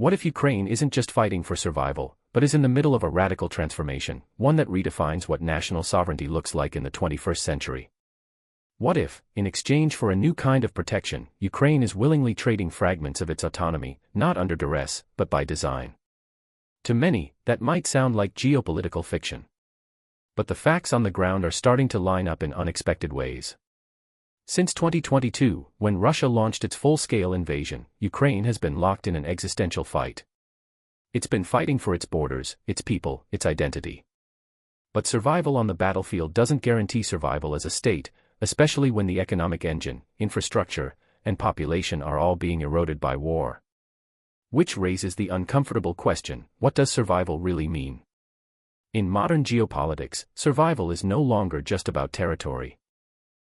What if Ukraine isn't just fighting for survival, but is in the middle of a radical transformation, one that redefines what national sovereignty looks like in the 21st century? What if, in exchange for a new kind of protection, Ukraine is willingly trading fragments of its autonomy, not under duress, but by design? To many, that might sound like geopolitical fiction. But the facts on the ground are starting to line up in unexpected ways. Since 2022, when Russia launched its full-scale invasion, Ukraine has been locked in an existential fight. It's been fighting for its borders, its people, its identity. But survival on the battlefield doesn't guarantee survival as a state, especially when the economic engine, infrastructure, and population are all being eroded by war. Which raises the uncomfortable question, what does survival really mean? In modern geopolitics, survival is no longer just about territory.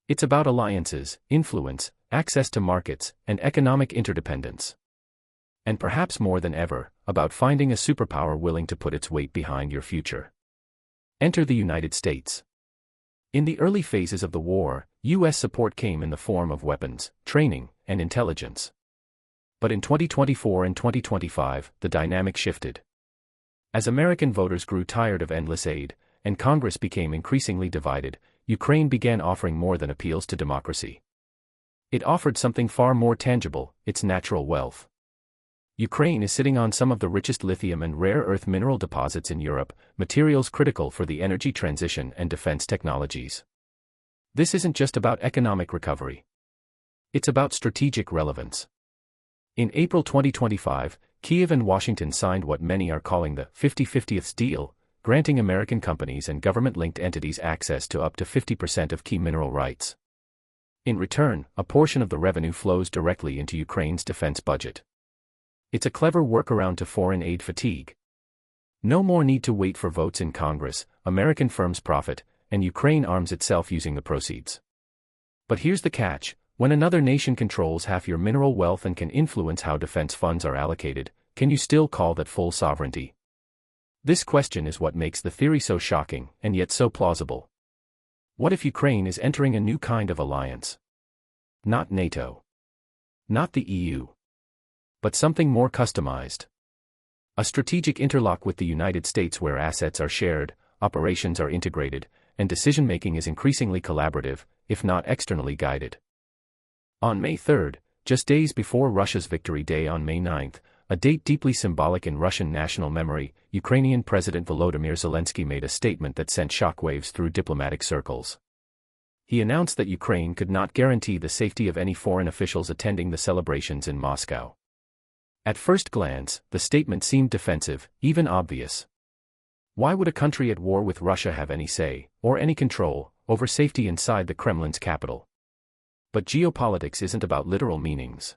It's about alliances, influence, access to markets, and economic interdependence. And perhaps more than ever, about finding a superpower willing to put its weight behind your future. Enter the United States. In the early phases of the war, U.S. support came in the form of weapons, training, and intelligence. But in 2024 and 2025, the dynamic shifted. As American voters grew tired of endless aid, and Congress became increasingly divided, Ukraine began offering more than appeals to democracy. It offered something far more tangible, its natural wealth. Ukraine is sitting on some of the richest lithium and rare earth mineral deposits in Europe, materials critical for the energy transition and defense technologies. This isn't just about economic recovery. It's about strategic relevance. In April 2025, Kyiv and Washington signed what many are calling the 50/50th deal, granting American companies and government-linked entities access to up to 50% of key mineral rights. In return, a portion of the revenue flows directly into Ukraine's defense budget. It's a clever workaround to foreign aid fatigue. No more need to wait for votes in Congress, American firms profit, and Ukraine arms itself using the proceeds. But here's the catch: when another nation controls half your mineral wealth and can influence how defense funds are allocated, can you still call that full sovereignty? This question is what makes the theory so shocking, and yet so plausible. What if Ukraine is entering a new kind of alliance? Not NATO. Not the EU. But something more customized. A strategic interlock with the United States where assets are shared, operations are integrated, and decision-making is increasingly collaborative, if not externally guided. On May 3, just days before Russia's Victory Day on May 9, a date deeply symbolic in Russian national memory, Ukrainian President Volodymyr Zelensky made a statement that sent shockwaves through diplomatic circles. He announced that Ukraine could not guarantee the safety of any foreign officials attending the celebrations in Moscow. At first glance, the statement seemed defensive, even obvious. Why would a country at war with Russia have any say, or any control, over safety inside the Kremlin's capital? But geopolitics isn't about literal meanings.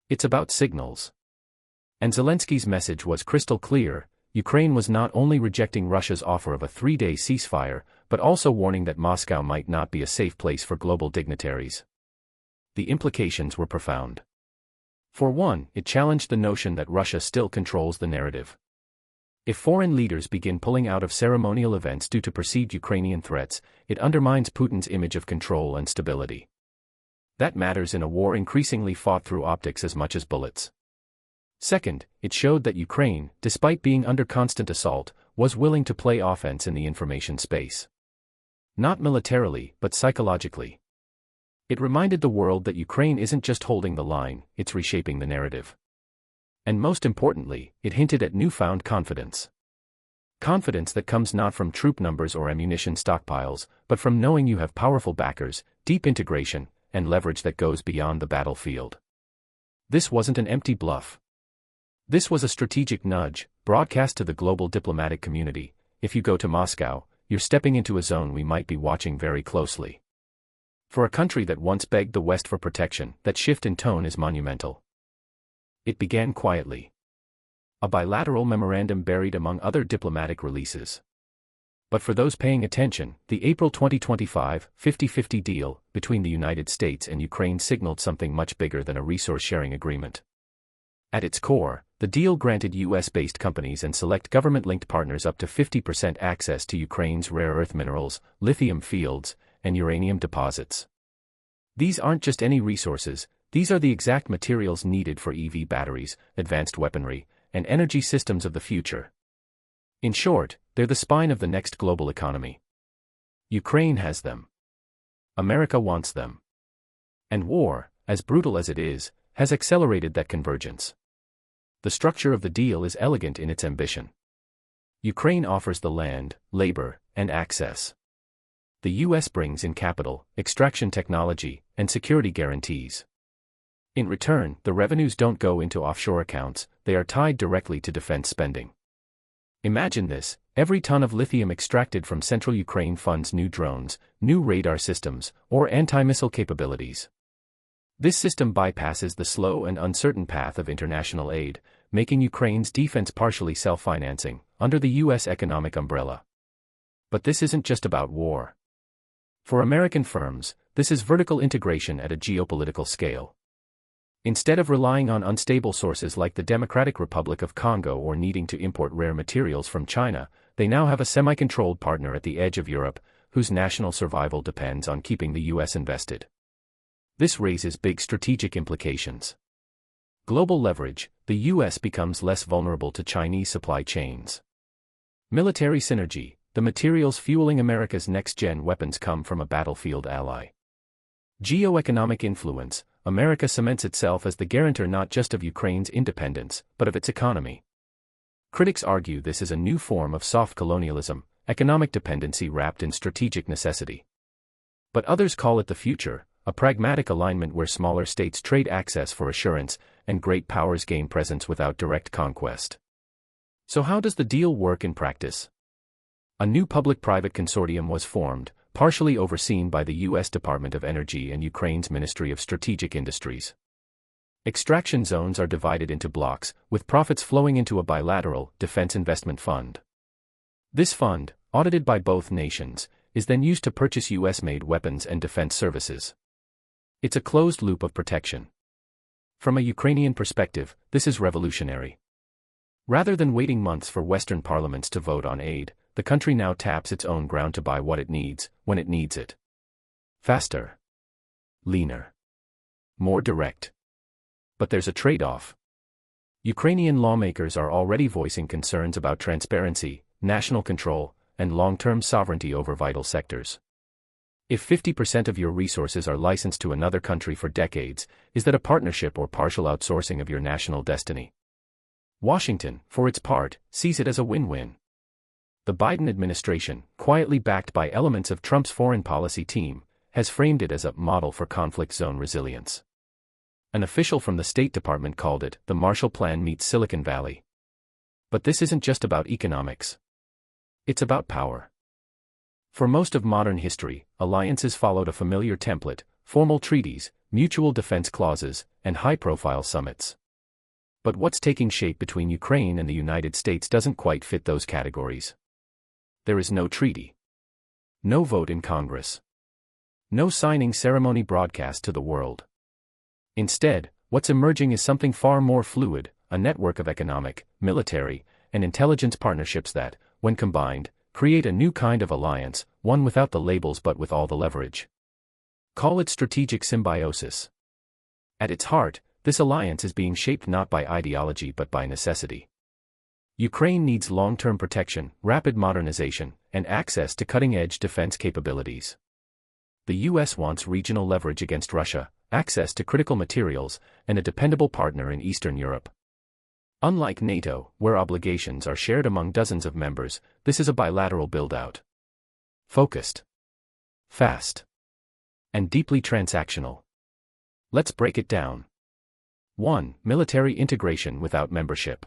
It's about signals. And Zelensky's message was crystal clear: Ukraine was not only rejecting Russia's offer of a 3-day ceasefire, but also warning that Moscow might not be a safe place for global dignitaries. The implications were profound. For one, it challenged the notion that Russia still controls the narrative. If foreign leaders begin pulling out of ceremonial events due to perceived Ukrainian threats, it undermines Putin's image of control and stability. That matters in a war increasingly fought through optics as much as bullets. Second, it showed that Ukraine, despite being under constant assault, was willing to play offense in the information space. Not militarily, but psychologically. It reminded the world that Ukraine isn't just holding the line, it's reshaping the narrative. And most importantly, it hinted at newfound confidence. Confidence that comes not from troop numbers or ammunition stockpiles, but from knowing you have powerful backers, deep integration, and leverage that goes beyond the battlefield. This wasn't an empty bluff. This was a strategic nudge, broadcast to the global diplomatic community: if you go to Moscow, you're stepping into a zone we might be watching very closely. For a country that once begged the West for protection, that shift in tone is monumental. It began quietly. A bilateral memorandum buried among other diplomatic releases. But for those paying attention, the April 2025 50/50 deal between the United States and Ukraine signaled something much bigger than a resource-sharing agreement. At its core, the deal granted US-based companies and select government-linked partners up to 50% access to Ukraine's rare earth minerals, lithium fields, and uranium deposits. These aren't just any resources, These are the exact materials needed for EV batteries, advanced weaponry, and energy systems of the future. In short, they're the spine of the next global economy. Ukraine has them. America wants them. And war, as brutal as it is, has accelerated that convergence. The structure of the deal is elegant in its ambition. Ukraine offers the land, labor, and access. The US brings in capital, extraction technology, and security guarantees. In return, the revenues don't go into offshore accounts, they are tied directly to defense spending. Imagine this: every ton of lithium extracted from central Ukraine funds new drones, new radar systems, or anti-missile capabilities. This system bypasses the slow and uncertain path of international aid, making Ukraine's defense partially self-financing, under the US economic umbrella. But this isn't just about war. For American firms, this is vertical integration at a geopolitical scale. Instead of relying on unstable sources like the Democratic Republic of Congo or needing to import rare materials from China, they now have a semi-controlled partner at the edge of Europe, whose national survival depends on keeping the US invested. This raises big strategic implications. Global leverage: the US becomes less vulnerable to Chinese supply chains. Military synergy: the materials fueling America's next-gen weapons come from a battlefield ally. Geoeconomic influence: America cements itself as the guarantor not just of Ukraine's independence, but of its economy. Critics argue this is a new form of soft colonialism, economic dependency wrapped in strategic necessity. But others call it the future, a pragmatic alignment where smaller states trade access for assurance, and great powers gain presence without direct conquest. So how does the deal work in practice? A new public-private consortium was formed, partially overseen by the U.S. Department of Energy and Ukraine's Ministry of Strategic Industries. Extraction zones are divided into blocks, with profits flowing into a bilateral defense investment fund. This fund, audited by both nations, is then used to purchase U.S.-made weapons and defense services. It's a closed loop of protection. From a Ukrainian perspective, this is revolutionary. Rather than waiting months for Western parliaments to vote on aid, the country now taps its own ground to buy what it needs, when it needs it. Faster. Leaner. More direct. But there's a trade-off. Ukrainian lawmakers are already voicing concerns about transparency, national control, and long-term sovereignty over vital sectors. If 50% of your resources are licensed to another country for decades, is that a partnership or partial outsourcing of your national destiny? Washington, for its part, sees it as a win-win. The Biden administration, quietly backed by elements of Trump's foreign policy team, has framed it as a model for conflict zone resilience. An official from the State Department called it the Marshall Plan meets Silicon Valley. But this isn't just about economics. It's about power. For most of modern history, alliances followed a familiar template: formal treaties, mutual defense clauses, and high-profile summits. But what's taking shape between Ukraine and the United States doesn't quite fit those categories. There is no treaty. No vote in Congress. No signing ceremony broadcast to the world. Instead, what's emerging is something far more fluid: a network of economic, military, and intelligence partnerships that, when combined, create a new kind of alliance, one without the labels but with all the leverage. Call it strategic symbiosis. At its heart, this alliance is being shaped not by ideology but by necessity. Ukraine needs long-term protection, rapid modernization, and access to cutting-edge defense capabilities. The US wants regional leverage against Russia, access to critical materials, and a dependable partner in Eastern Europe. Unlike NATO, where obligations are shared among dozens of members, this is a bilateral build-out. Focused. Fast. And deeply transactional. Let's break it down. 1. Military integration without membership.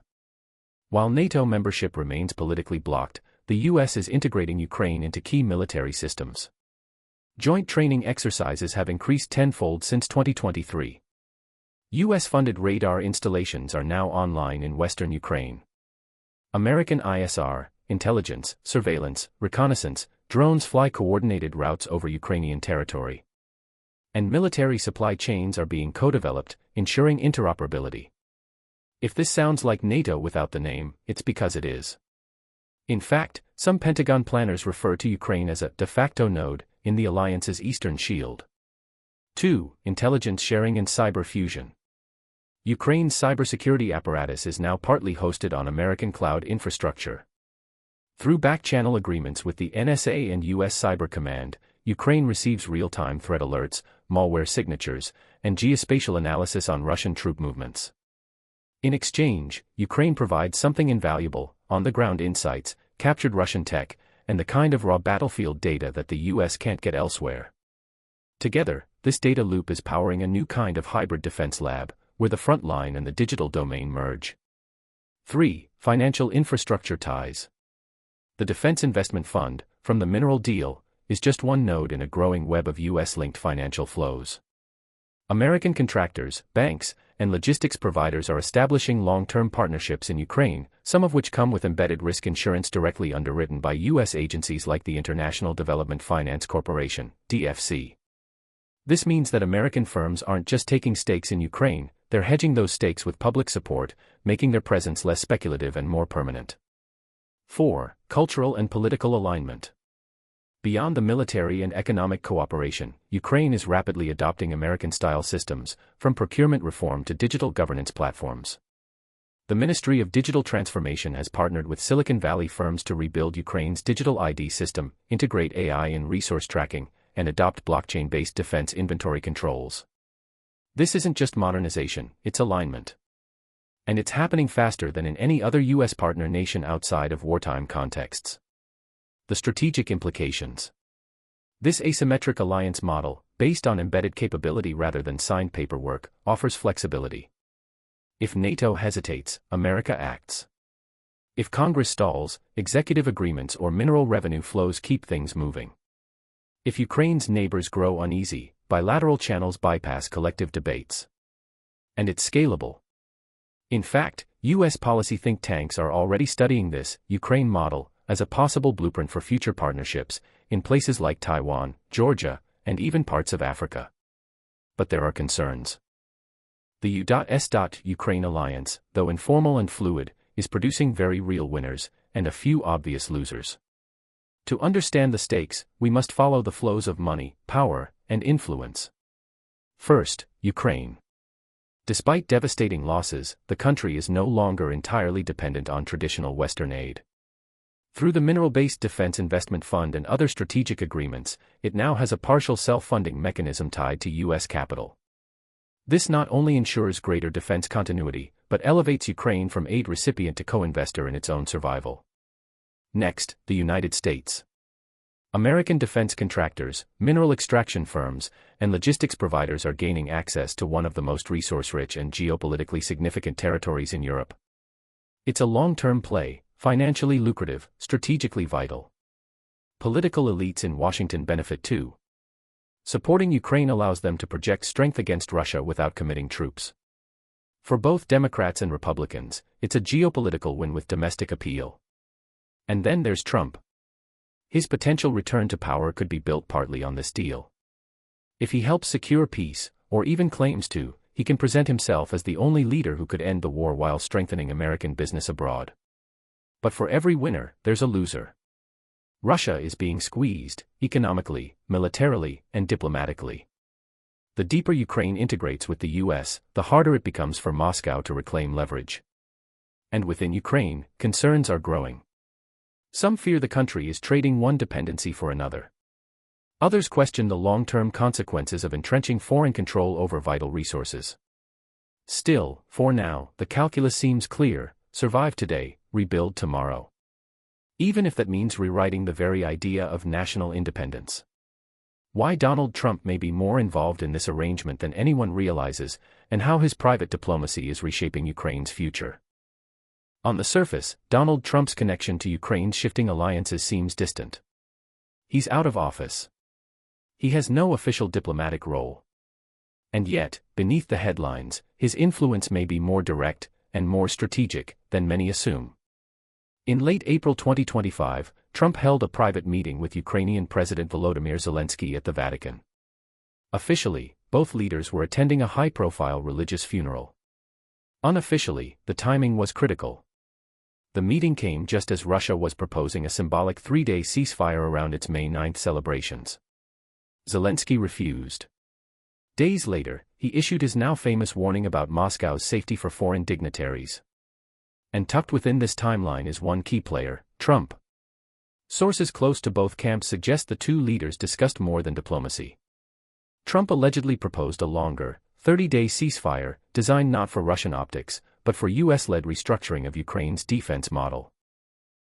While NATO membership remains politically blocked, the US is integrating Ukraine into key military systems. Joint training exercises have increased tenfold since 2023. US-funded radar installations are now online in western Ukraine. American ISR, intelligence, surveillance, reconnaissance, drones fly coordinated routes over Ukrainian territory. And military supply chains are being co-developed, ensuring interoperability. If this sounds like NATO without the name, it's because it is. In fact, some Pentagon planners refer to Ukraine as a de facto node in the alliance's eastern shield. 2. Intelligence sharing and cyber fusion. Ukraine's cybersecurity apparatus is now partly hosted on American cloud infrastructure. Through back-channel agreements with the NSA and U.S. Cyber Command, Ukraine receives real-time threat alerts, malware signatures, and geospatial analysis on Russian troop movements. In exchange, Ukraine provides something invaluable: on-the-ground insights, captured Russian tech, and the kind of raw battlefield data that the U.S. can't get elsewhere. Together, this data loop is powering a new kind of hybrid defense lab, where the front line and the digital domain merge. 3. Financial infrastructure ties. The Defense Investment Fund, from the mineral deal, is just one node in a growing web of U.S.-linked financial flows. American contractors, banks, and logistics providers are establishing long-term partnerships in Ukraine, some of which come with embedded risk insurance directly underwritten by U.S. agencies like the International Development Finance Corporation, DFC. This means that American firms aren't just taking stakes in Ukraine, they're hedging those stakes with public support, making their presence less speculative and more permanent. 4. Cultural and political alignment. Beyond the military and economic cooperation, Ukraine is rapidly adopting American-style systems, from procurement reform to digital governance platforms. The Ministry of Digital Transformation has partnered with Silicon Valley firms to rebuild Ukraine's digital ID system, integrate AI in resource tracking, and adopt blockchain-based defense inventory controls. This isn't just modernization, it's alignment. And it's happening faster than in any other U.S. partner nation outside of wartime contexts. The strategic implications. This asymmetric alliance model, based on embedded capability rather than signed paperwork, offers flexibility. If NATO hesitates, America acts. If Congress stalls, executive agreements or mineral revenue flows keep things moving. If Ukraine's neighbors grow uneasy, bilateral channels bypass collective debates. And it's scalable. In fact, U.S. policy think tanks are already studying this Ukraine model as a possible blueprint for future partnerships in places like Taiwan, Georgia, and even parts of Africa. But there are concerns. The U.S. Ukraine alliance, though informal and fluid, is producing very real winners and a few obvious losers. To understand the stakes, we must follow the flows of money, power, and influence. First, Ukraine. Despite devastating losses, the country is no longer entirely dependent on traditional Western aid. Through the Mineral-Based Defense Investment Fund and other strategic agreements, it now has a partial self-funding mechanism tied to U.S. capital. This not only ensures greater defense continuity, but elevates Ukraine from aid recipient to co-investor in its own survival. Next, the United States. American defense contractors, mineral extraction firms, and logistics providers are gaining access to one of the most resource-rich and geopolitically significant territories in Europe. It's a long-term play, financially lucrative, strategically vital. Political elites in Washington benefit too. Supporting Ukraine allows them to project strength against Russia without committing troops. For both Democrats and Republicans, it's a geopolitical win with domestic appeal. And then there's Trump. His potential return to power could be built partly on this deal. If he helps secure peace, or even claims to, he can present himself as the only leader who could end the war while strengthening American business abroad. But for every winner, there's a loser. Russia is being squeezed, economically, militarily, and diplomatically. The deeper Ukraine integrates with the U.S., the harder it becomes for Moscow to reclaim leverage. And within Ukraine, concerns are growing. Some fear the country is trading one dependency for another. Others question the long-term consequences of entrenching foreign control over vital resources. Still, for now, the calculus seems clear: survive today, rebuild tomorrow. Even if that means rewriting the very idea of national independence. Why Donald Trump may be more involved in this arrangement than anyone realizes, and how his private diplomacy is reshaping Ukraine's future. On the surface, Donald Trump's connection to Ukraine's shifting alliances seems distant. He's out of office. He has no official diplomatic role. And yet, beneath the headlines, his influence may be more direct and more strategic than many assume. In late April 2025, Trump held a private meeting with Ukrainian President Volodymyr Zelensky at the Vatican. Officially, both leaders were attending a high-profile religious funeral. Unofficially, the timing was critical. The meeting came just as Russia was proposing a symbolic 3-day ceasefire around its May 9 celebrations. Zelensky refused. Days later, he issued his now famous warning about Moscow's safety for foreign dignitaries. And tucked within this timeline is one key player, Trump. Sources close to both camps suggest the two leaders discussed more than diplomacy. Trump allegedly proposed a longer, 30-day ceasefire, designed not for Russian optics, but for US-led restructuring of Ukraine's defense model.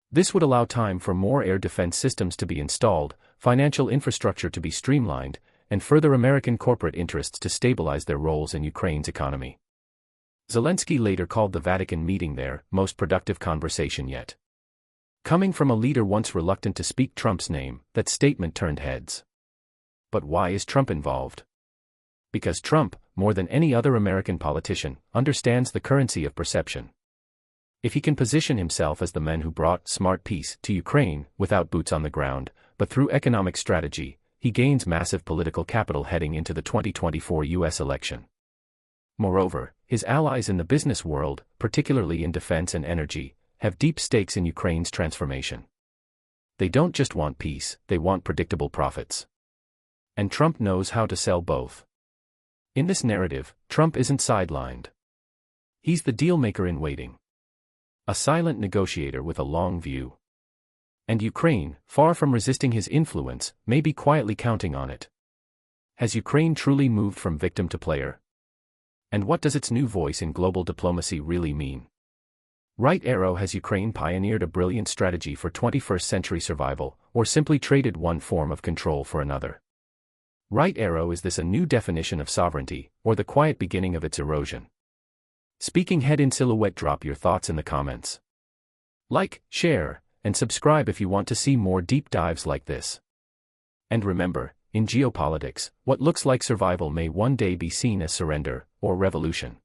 This would allow time for more air defense systems to be installed, financial infrastructure to be streamlined, and further American corporate interests to stabilize their roles in Ukraine's economy. Zelensky later called the Vatican meeting their most productive conversation yet. Coming from a leader once reluctant to speak Trump's name, that statement turned heads. But why is Trump involved? Because Trump, more than any other American politician, understands the currency of perception. If he can position himself as the man who brought smart peace to Ukraine, without boots on the ground, but through economic strategy, he gains massive political capital heading into the 2024 US election. Moreover, his allies in the business world, particularly in defense and energy, have deep stakes in Ukraine's transformation. They don't just want peace, they want predictable profits. And Trump knows how to sell both. In this narrative, Trump isn't sidelined. He's the dealmaker in waiting. A silent negotiator with a long view. And Ukraine, far from resisting his influence, may be quietly counting on it. Has Ukraine truly moved from victim to player? And what does its new voice in global diplomacy really mean? Right arrow: has Ukraine pioneered a brilliant strategy for 21st century survival, or simply traded one form of control for another? Right arrow: is this a new definition of sovereignty, or the quiet beginning of its erosion? Speaking head in silhouette. Drop your thoughts in the comments. Like, share, and subscribe if you want to see more deep dives like this. And remember, in geopolitics, what looks like survival may one day be seen as surrender, or revolution.